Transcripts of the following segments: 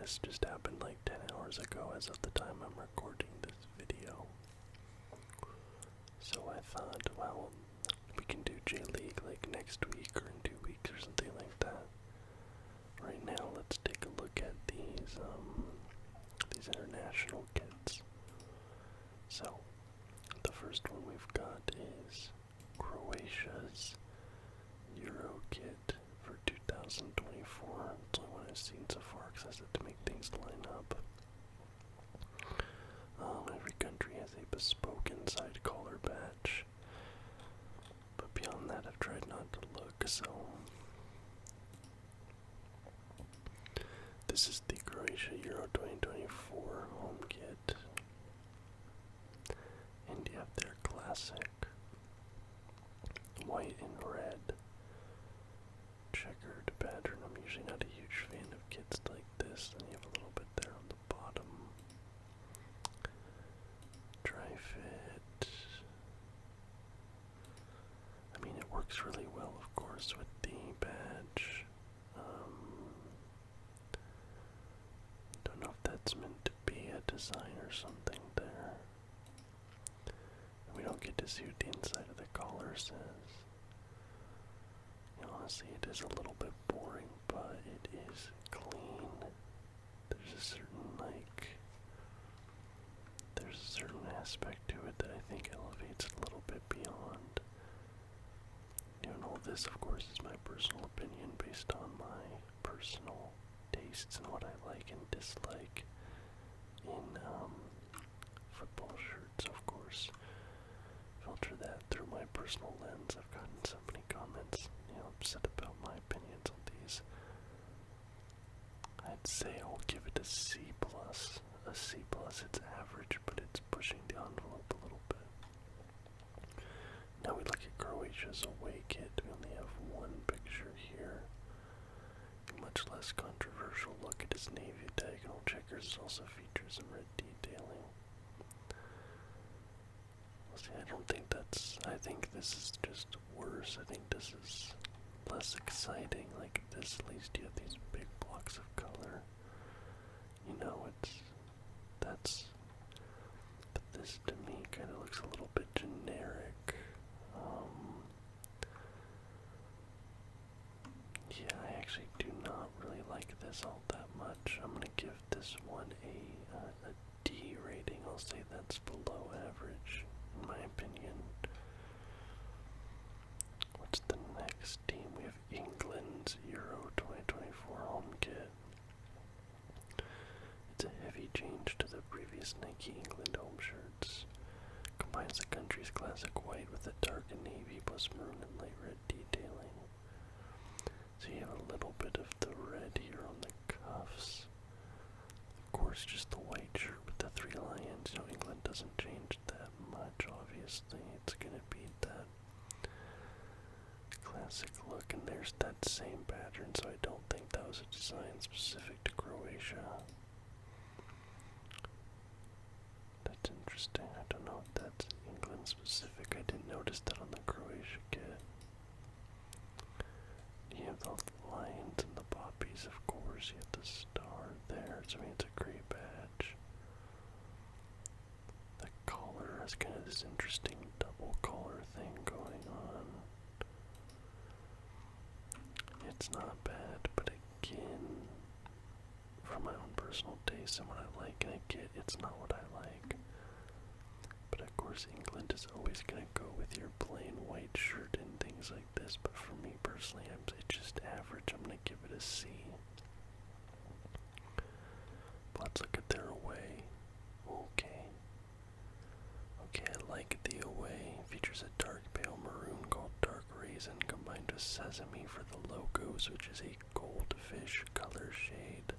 this just happened like 10 hours ago as of the time I'm recording this video. So I thought, well, we can do J-League like next week or in 2 weeks or something like that. Right now, let's take a look at these international kits. So, the first one we've got is Croatia's Euro kit for 2024. It's the only one I've seen so far because I said to make things line up. Every country has a bespoke inside collar badge, but beyond that I've tried not to look, so this is the Croatia Euro 2024 home kit, and you have their classic white and red checkered pattern. I'm usually not a huge fan of kits like this, and you have a little bit there on the bottom. Dry fit. I mean, it works really well, of course, with the badge. Don't know if that's meant to be a design or something there. We don't get to see what the inside of the collar says. Honestly, it is a little bit boring, but it is clean. There's a certain, there's a certain aspect to it that I think elevates it a little bit beyond. All this, of course, is my personal opinion based on my personal tastes and what I like and dislike in football shirts, of course. Filter that through my personal lens. I've gotten so many comments, upset about my opinions on these. I'd say I'll give it a C+. A C+, it's average, but it's pushing the envelope a little bit. Now we look at Croatia's away kit. We only have one picture here. A much less controversial look at his navy diagonal checkers. It also features some red detailing. See, I think this is just worse. I think this is less exciting. Like this, at least you have these big blocks of color. But this to me kind of looks a little bit generic. Yeah, I actually do not really like this all that much. I'm gonna give this one a D rating. I'll say that's below average, in my opinion. What's the next team? We have England's Euro 2024 home kit. It's a heavy change to the previous Nike England home shirts. Combines the country's classic white with a dark and navy plus maroon and light red detailing. So you have a little bit of the red here on the cuffs. Of course, just the white shirt with the 3 lions. England doesn't change that much, obviously. It's gonna be that classic look, and there's that same pattern, so I don't think that was a design specific to Croatia. That's interesting. I don't know if that's England specific. I didn't notice that on the Croatia kit. You have the lions and the poppies, of course. You have the star there, so I mean it's a great badge. The collar has kind of this interesting double collar thing going on. It's not bad, but again, for my own personal taste and what I like in a kit, it's not what I like. But of course, England is always going to go with your plain white shirt and things like this, but for me personally, it's just average. I'm going to give it a C. But let's look at their away. Okay, I like the away. Features a dark pale maroon called Dark Raisin combined with sesame for the logos, which is a goldfish color shade.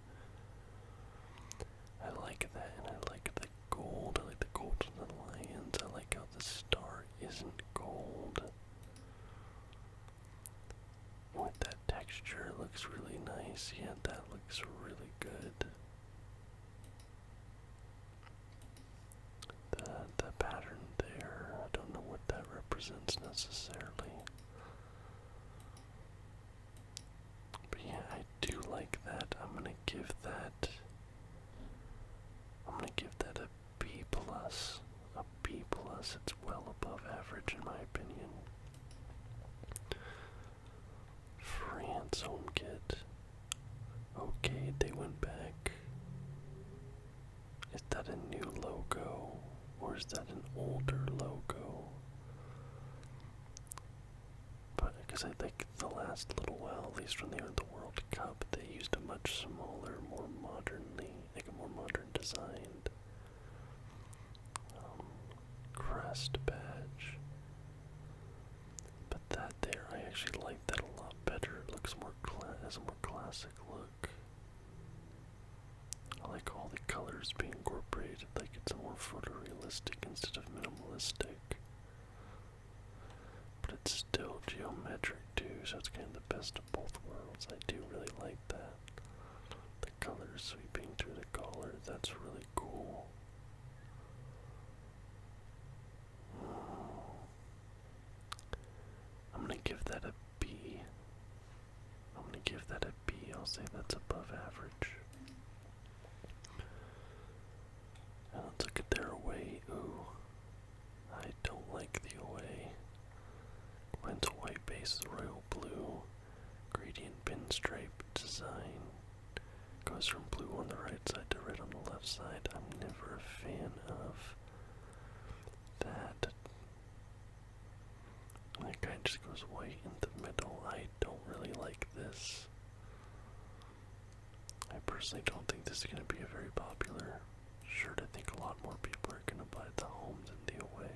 I like that, and I like the gold. I like the gold from the lions. I like how the star isn't gold. With that texture, it looks really nice. Yeah, that looks really good. The pattern there, I don't know what that represents necessarily. But yeah, I do like that. I'm gonna give that gonna give that a B plus. A B plus. It's well above average in my opinion. France home kit. Okay, they went back. Is that a new logo? Or is that an older logo? But because I think the last little while, at least when they were in the World Cup, they used a much smaller, more modernly, like a more modern designed crest badge. But that there, I actually like that a lot better. It looks more has a more classic look. I like all the colors being incorporated, like it's more photorealistic instead of minimalistic. But it's still geometric too, so it's kind of the best of both worlds. I do really like that. The colors sweeping through the collar, that's really cool. I'm gonna give that a B. I'm gonna give that a B. I'll say that's above average. And let's look at their away. Ooh, I don't like the away. Combines a white base with royal blue, gradient pinstripe design. Goes from blue on the right side to red on the left side. I'm never a fan of that. That guy just goes white in the middle. I don't really like this. I personally don't think this is going to be a very popular shirt. I think a lot more people are going to buy the home than the away.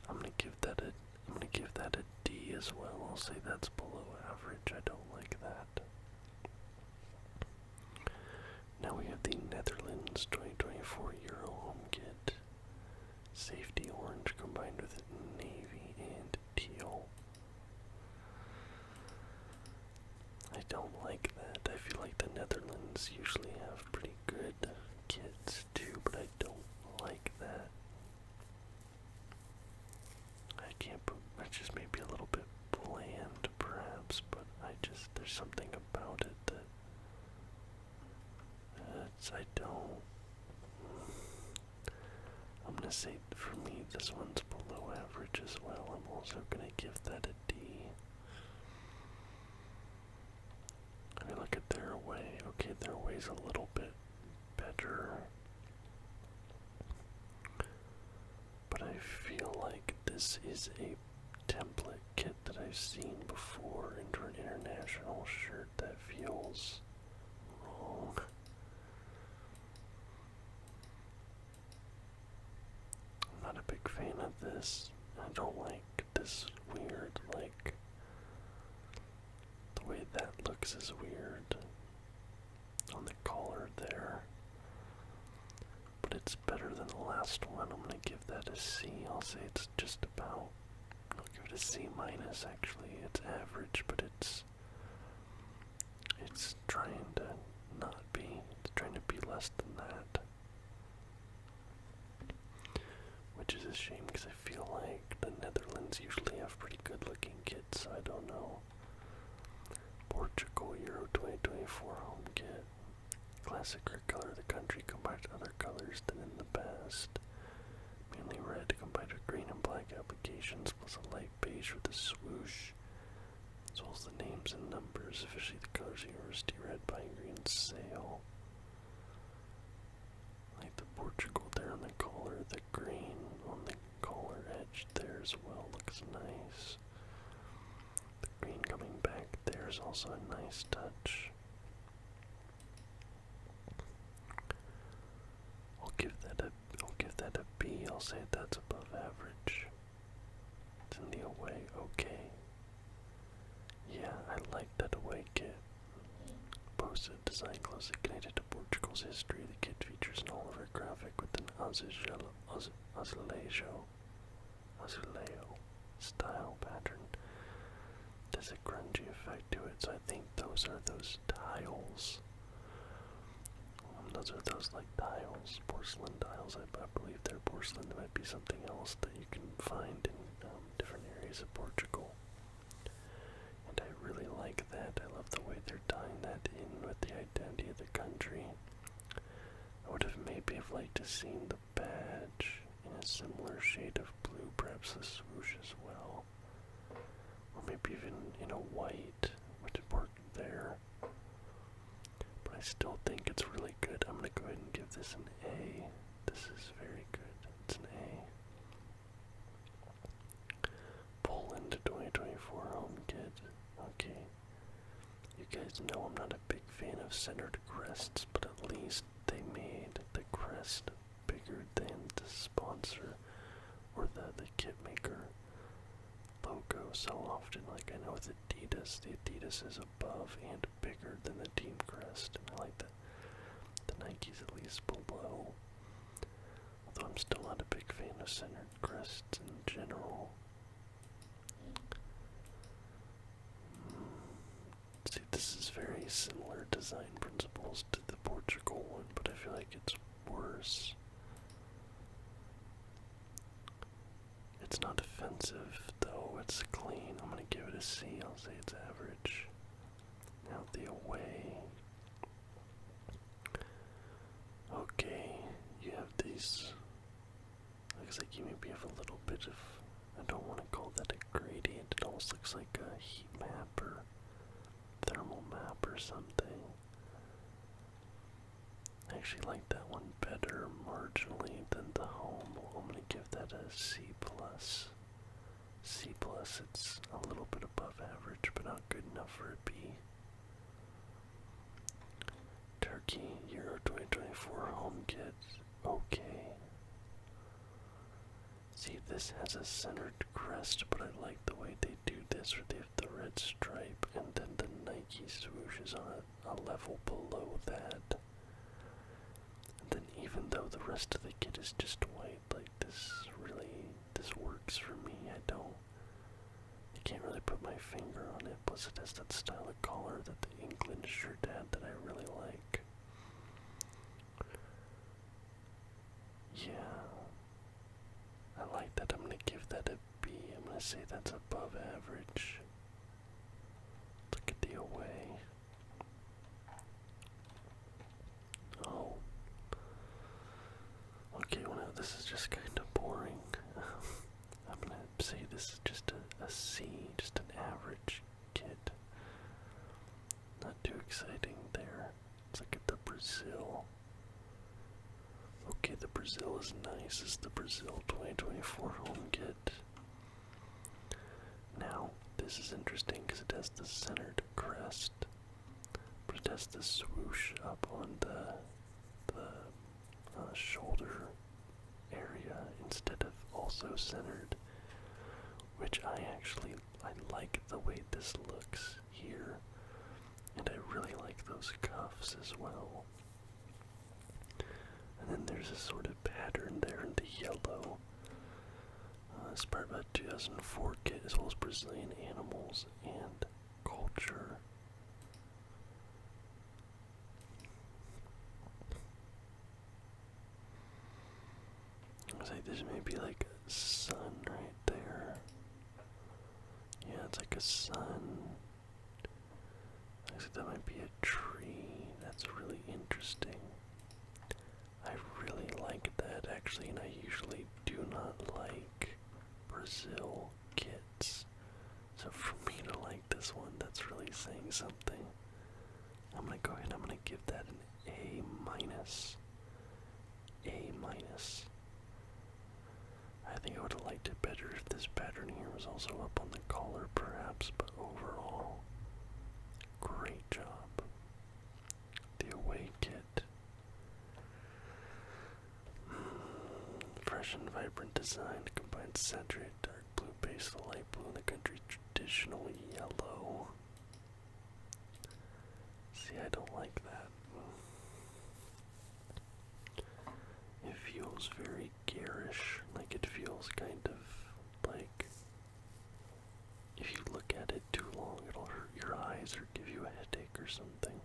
I'm gonna give that a D as well. I'll say that's below average. I don't like that. Now we have the Netherlands 2024 Euro home kit. Safety orange combined with navy and teal. I don't like that. I feel like the Netherlands usually have pretty good kits too, but I don't like that. I can't put, it's just maybe a little bit bland perhaps, but there's something about it that I don't. I'm gonna say for me this one's below average as well. I'm also gonna give that a D. I mean, look at their away. Okay, their away's a little bit better. But I feel like this is a template kit that I've seen before into an international shirt that feels wrong. I'm not a big fan of this. I don't like this weird, like, the way that looks is weird on the collar there. But it's better than the last one. I'm gonna give that a C. I'll say it's just about, I'll give it a C minus actually. It's average, but it's trying to not be, it's trying to be less than that. Which is a shame because I feel like the Netherlands usually have pretty good looking kits, so I don't know. Portugal Euro 2024 home kit. Classic red color of the country combined with other colors than in the past. Mainly red combined with green and black applications plus a light beige with a swoosh. As well as the names and numbers, officially the colors of University Red, Pine Green, Sail. Like the Portugal there on the collar, the green on the collar edge there as well looks nice. The green coming back there is also a nice touch. I'll give that a B. I'll say that's above average. It's in the away, okay. Yeah, I like that away kit. Posted, design closely connected to Portugal's history. The kit features an Oliver graphic with an azuleo style pattern. There's a grungy effect to it, so I think those are those tiles. Those are those like tiles, porcelain tiles. I believe they're porcelain. There might be something else that you can find in different areas of Portugal. And I really like that. I love the way they're tying that in with the identity of the country. to seeing the badge in a similar shade of blue, perhaps the swoosh as well. Or maybe even in a white, which worked there. But I still think it's really good. I'm gonna go ahead and give this an A. This is very good. It's an A. Poland 2024 home kit. Okay. You guys know I'm not a big fan of centered crests, but at least they made the crest bigger than the sponsor or the kit maker logo so often. Like I know with Adidas, the Adidas is above and bigger than the team crest, and I like that. The Nike's at least below. Although I'm still not a big fan of centered crests in general. See, this is very similar design principles to the Portugal one, but I feel like it's worse. It's not offensive, though. It's clean. I'm gonna give it a C. I'll say it's average. Now the away. Okay, you have these. Looks like you maybe have a little bit of. I don't want to call that a gradient. It almost looks like a heat map or thermal map or something. I actually like that one better marginally than the home. I'm gonna give that a C plus. C plus, it's a little bit above average, but not good enough for a B. Turkey Euro 2024 home kit. Okay. See, this has a centered crest, but I like the way they do this, where they have the red stripe, and then the Nike swoosh is on a level below that. And then even though the rest of the kit is just white, like this works for me. I can't really put my finger on it, plus it has that style of collar that the England shirt had that I really like. Yeah. I like that. I'm gonna give that a B. I'm gonna say that's above average. Look at the away. Oh. Okay, well now this is just kind of boring. I'm gonna say this is just a C, just an average kit. Not too exciting there. Let's look at the Brazil. Okay, the Brazil is nice. This is the Brazil 2024 home kit. Now, this is interesting because it has the centered crest, but it has the swoosh up on the shoulder area instead of also centered, which I like the way this looks here, and I really like those cuffs as well. And then there's a sort of pattern there in the yellow. Inspired by 2004 kit as well as Brazilian animals and culture. Looks like there's maybe like a sun right there. Yeah, it's like a sun. Looks like that might be a tree. That's really interesting. I really like that actually, and I usually do not like Brazil kits. So for me to like this one, that's really saying something. I'm gonna go ahead, I'm gonna give that an A minus. A minus. I think I would have liked it better if this pattern here was also up on the collar perhaps, but overall, great job. The away kit. Fresh and vibrant design combines saturated dark blue base, the light blue, and the country's traditional yellow. See, I don't like that. It feels very garish, like it feels kind of like if you look at it too long, it'll hurt your eyes or give you a headache or something.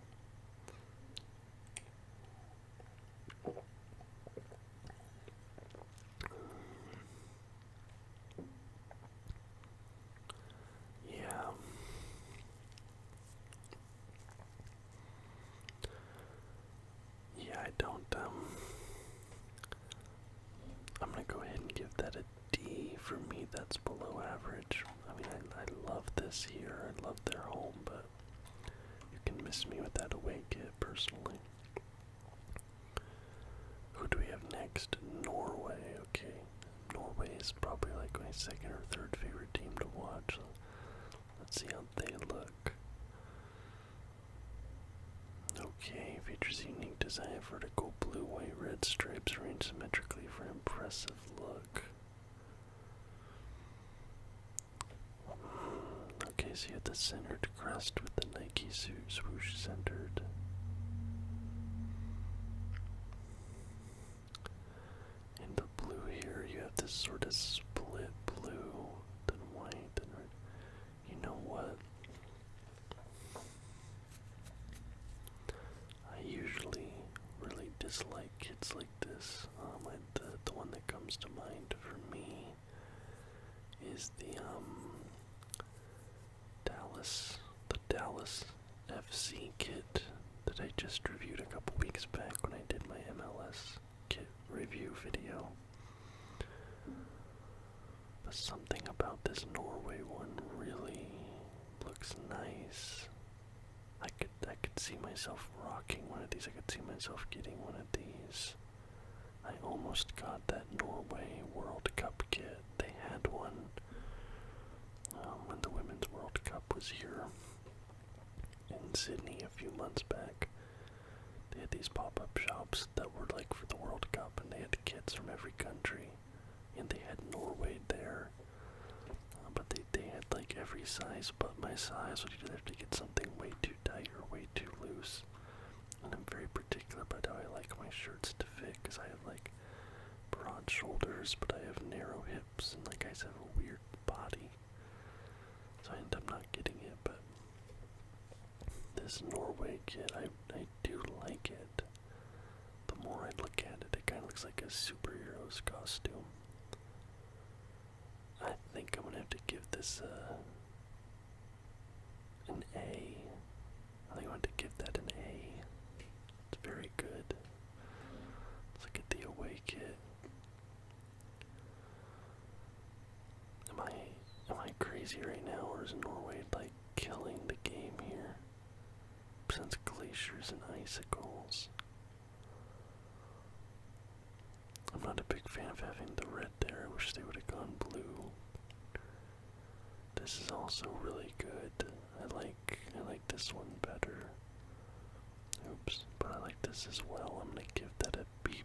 Yeah, I don't MLS here. I love their home, but you can miss me with that away kit, personally. Who do we have next? Norway, okay. Norway is probably like my second or third favorite team to watch. Let's see how they look. Okay, features a unique design, vertical blue, white, red stripes arranged symmetrically for an impressive look. Okay, so you have the centered crest with the Nike swoosh centered. In the blue here, you have this sort of split blue, then white, then red. You know what? I usually really dislike kits like this. The one that comes to mind for me is the Dallas FC kit that I just reviewed a couple weeks back when I did my MLS kit review video. But something about this Norway one really looks nice. I could see myself rocking one of these. I could see myself getting one of these. I almost got that Norway World Cup kit. They had one when the Women's World Cup was here in Sydney a few months back. They had these pop-up shops that were like for the World Cup, and they had kits from every country, and they had Norway there. But they had like every size but my size, so you'd have to get something way too tight or way too loose. And I'm very particular about how I like my shirts to fit, because I have like broad shoulders, but I have narrow hips, and like I have a weird body. So I end up not getting it, but this Norway kit, I do like it. The more I look at it, it kind of looks like a superhero's costume. I think I'm gonna have to give this an A. I think I'm going to give that an A. It's very good. Let's look at the away kit. Am I crazy right now, or is Norway like killing the game here? Since glaciers and icicles. I'm not a big fan of having the red there. I wish they would have gone blue. This is also really good. I like this one better. Oops, but I like this as well. I'm gonna give that a B+.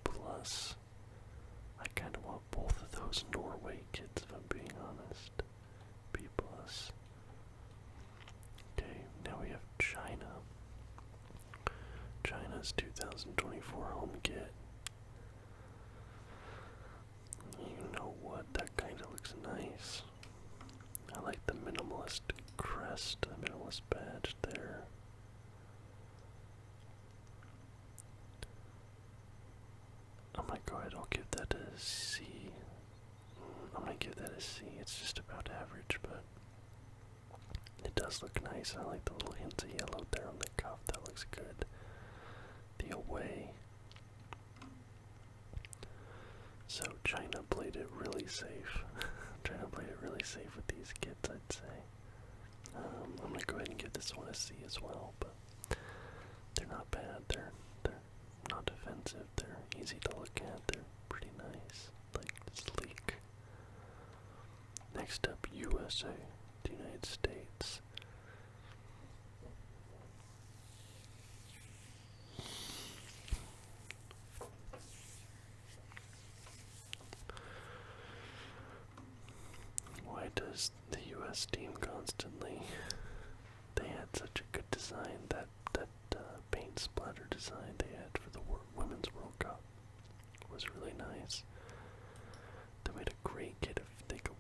I kinda want both of those Norway kits, if I'm being honest. B+. Okay, now we have China. China's 2024 home kit. You know what? That kinda looks nice. I like the minimalist crest, the minimalist badge there. I'm gonna go ahead, I'll give that a C. I'm gonna give that a C. It's just about average, but it does look nice. I like the little hints of yellow there on the cuff. That looks good. The away. So China played it really safe. China played it really safe with these kits, I'd say. I'm gonna go ahead and give this one a C as well, but they're not bad. They're not offensive. They're easy to look at. They're pretty nice, like sleek. Next up, USA, the United States. Why does the US team constantly? They had such a good design. That paint splatter design they had for the Women's World Cup was really nice. They made a great kit. If they go,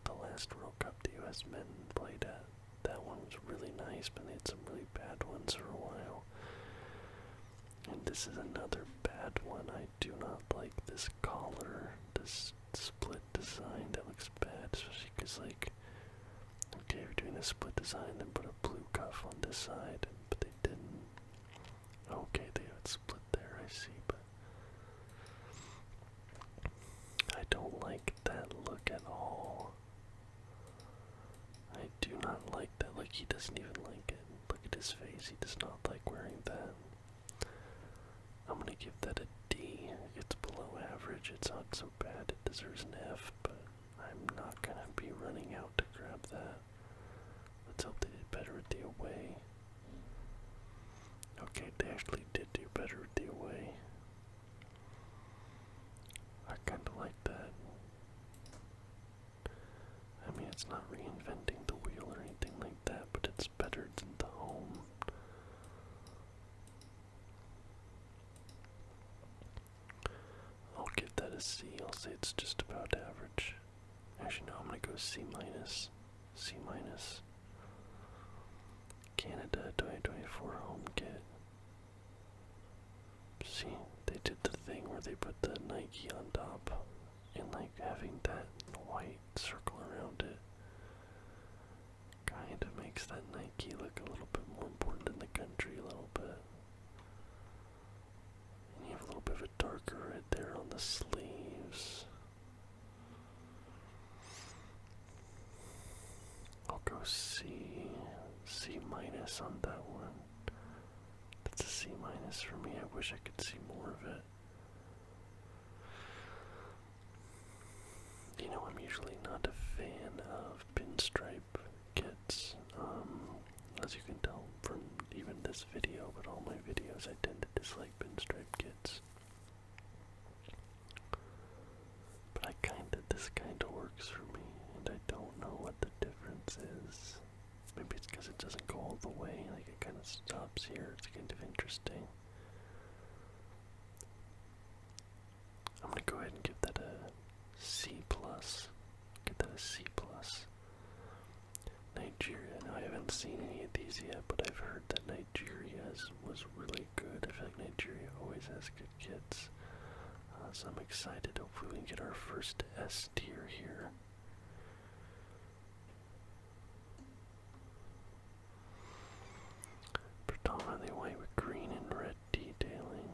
the last World Cup the US men played at, that one was really nice, but they had some really bad ones for a while. And this is another bad one. I do not like this collar, this split design. That looks bad, especially because, like, okay, if you're doing a split design, then put a blue cuff on this side, but they didn't. Okay, they have it split there, I see, but I don't like that look at all. he doesn't even like it. Look at his face, he does not like wearing that. I'm gonna give that a D. It's below average, it's not so bad, it deserves an F, but I'm not gonna be running out to grab that. Let's hope they did better with the away. Okay, they actually did do better with the away. I kinda like that. I mean, it's not reinventing the wheel or anything like that, but it's better than the home. I'll give that a C. I'll say it's just about average. Actually, no, I'm gonna go C minus. C minus. Canada 2024 home kit. See, they did the thing where they put the Nike on top and like having that white circle around it kind of makes that Nike look a little bit more important in the country a little bit. And you have a little bit of a darker red there on the sleeves. I'll go C minus on that one. That's a C minus for me. I wish I could see more of it. You know, I'm usually not a fan of pinstripe kits. As you can tell from even this video, but all my videos, I tend to dislike pinstripe kits. But this kinda works for me, and I don't know what the difference is. Maybe it's because it doesn't go all the way, like it kind of stops here. It's kind of interesting. I'm gonna go ahead and give that a C plus. Give that a C plus. Nigeria. Now I haven't seen any of these yet, but I've heard that Nigeria was really good. I feel like Nigeria always has good kits. So I'm excited. Hopefully we can get our first S tier here. Predominantly white with green and red detailing.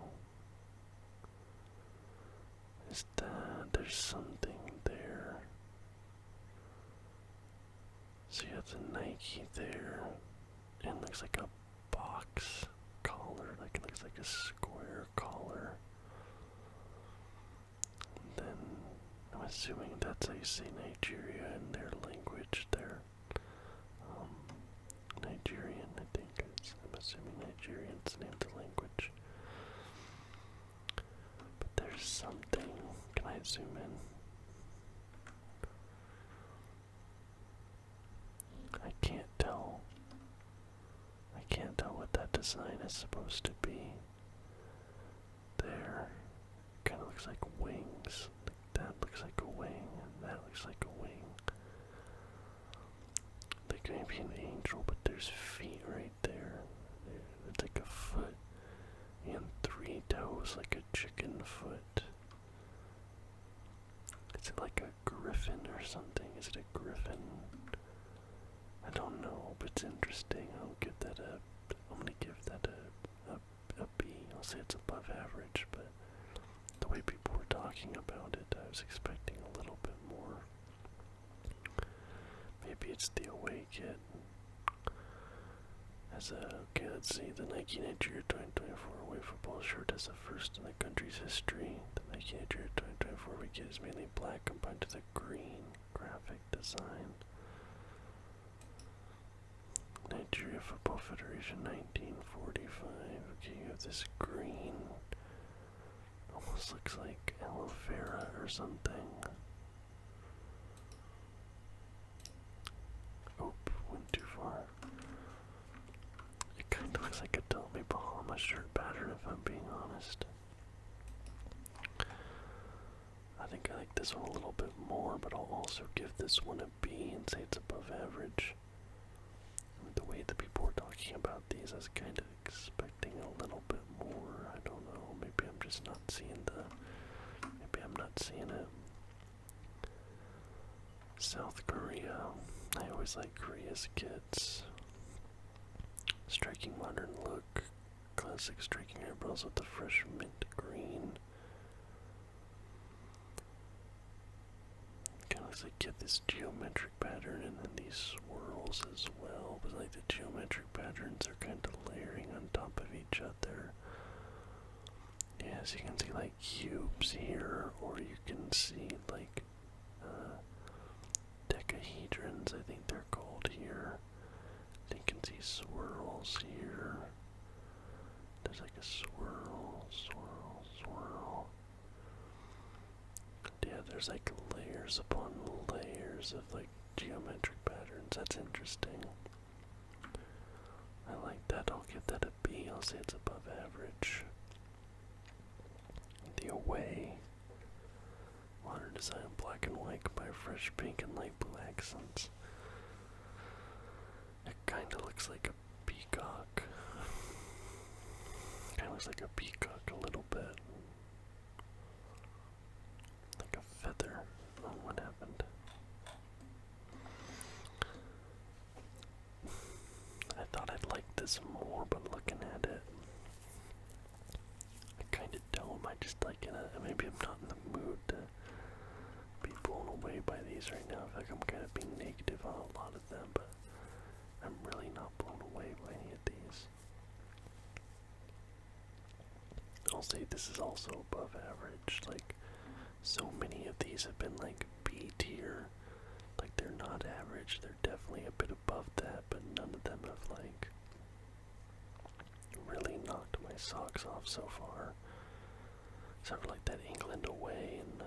Is that there's something there? So you have the Nike there, and looks like a box collar, like it looks like a square collar. And then I'm assuming that's how you say Nigeria in their language there. Nigerian, I think. I'm assuming Nigerian's the name of the language. But there's something. Can I zoom in? I can't tell. I can't tell what that design is supposed to be. There. Kind of looks like wings. That looks like a wing, and that looks like a wing. Like maybe an angel, but there's feet right there. It's like a foot and 3 toes, like a chicken foot. Is it like a griffin or something? Is it a griffin? I don't know, but it's interesting. I'm gonna give that a B. I'll say it's above average, but the way people were talking about it, I was expecting a little bit more. Maybe it's the away kit. Okay, let's see. The Nike Nigeria 2024 away football shirt is the first in the country's history. The Nike Nigeria 2024 away kit is mainly black combined with a green graphic design. Nigeria Football Federation 1945. Okay, you have this green. Almost looks like aloe vera or something. Oop, went too far. It kind of looks like a Tommy Bahama shirt pattern, if I'm being honest. I think I like this one a little bit more, but I'll also give this one a B and say it's above average. I mean, the way that people were talking about these, I was kind of expecting a little bit more. I don't know. Maybe I'm just not seeing maybe I'm not seeing it. South Korea. I always like Korea's kits. Striking modern look. Classic striking eyebrows with the fresh mint green. Kind of looks like get this geometric pattern and then these swirls as well. but like the geometric patterns are kind of layering on top of each other. Yeah, so you can see like cubes here, or you can see like decahedrons, I think they're called here. You can see swirls here. There's like a swirl, swirl, swirl. Yeah, there's like layers upon layers of like geometric patterns. That's interesting. I like that. I'll give that a B. I'll say it's above average. The Away. Modern design black and white by fresh pink and light blue accents. It kinda looks like a peacock. Kinda looks like a peacock a little bit. Like a feather. Oh, what happened? I thought I'd like this more, but looking at it, I kinda don't. I just like maybe I'm not in the mood to be blown away by these right now. I feel like I'm kind of being negative on a lot of them, but I'm really not blown away by any of these. I'll say this is also above average. Like, so many of these have been like B tier. Like, they're not average, they're definitely a bit above that, but none of them have like really knocked my socks off so far. Except for like that England Away and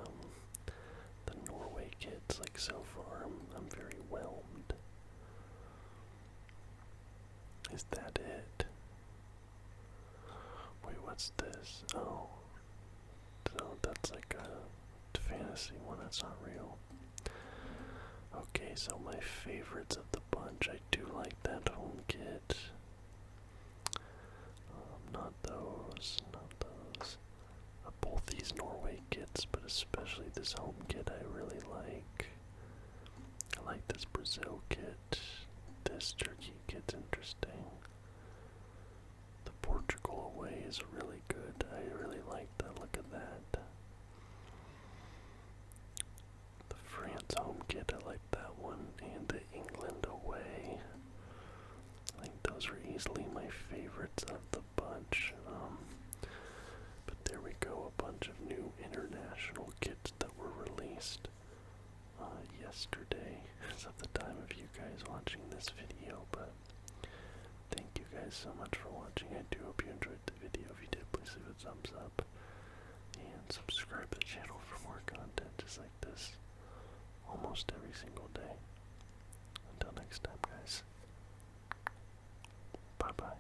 the Norway kits. Like, so far I'm very whelmed. Is that it? Wait, what's this? Oh. So that's like a fantasy one, that's not real. Okay, so my favorites of the bunch, I do like that home kit. Not those, not those. Both these Norway kits, but especially this home kit I really like. I like this Brazil kit. This Turkey kit's interesting. The Portugal Away is really good. I really like the look of that. The France home kit, I like that one. And the England Away. I think those were easily my favorites of the bunch. But there we go, a bunch of new international kits that were released yesterday as of the time of you guys watching this video. But thank you guys so much for watching. I do hope you enjoyed the video. If you did, please leave a thumbs up and subscribe to the channel for more content just like this almost every single day. Until next time, guys. Bye bye.